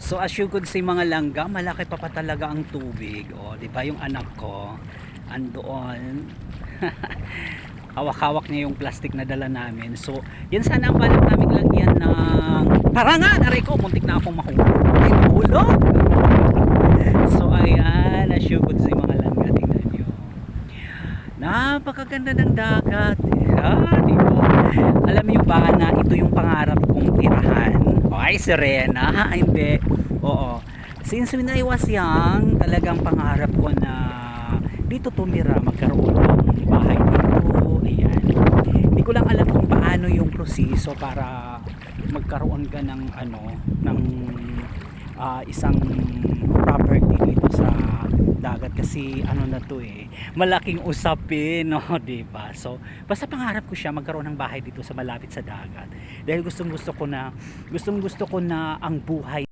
So as you could see mga langga, malaki pa talaga ang tubig. O, di ba yung anak ko andoon. Hawak-hawak niya yung plastic na dala namin. So, yan sana ang balak naming lagyan ng parangan. Aray ko, muntik na akong mahulog. So, ayan, as you could see mga langga, tingnan nyo. Napakaganda ng dagat. Di ba? Alam niyo ba na ito yung pangarap kong tirahan? Ay, Serena, hindi. Oo. Since when I was young, talagang pangarap ko na dito tumira, magkaroon ng bahay dito. Ayan. Hindi ko lang alam kung paano yung proseso para magkaroon ka ng isang property dito sa dagat, kasi na to malaking usapin, no, diba? So basta pangarap ko siya magkaroon ng bahay dito sa malapit sa dagat, dahil gustong gusto ko na ang buhay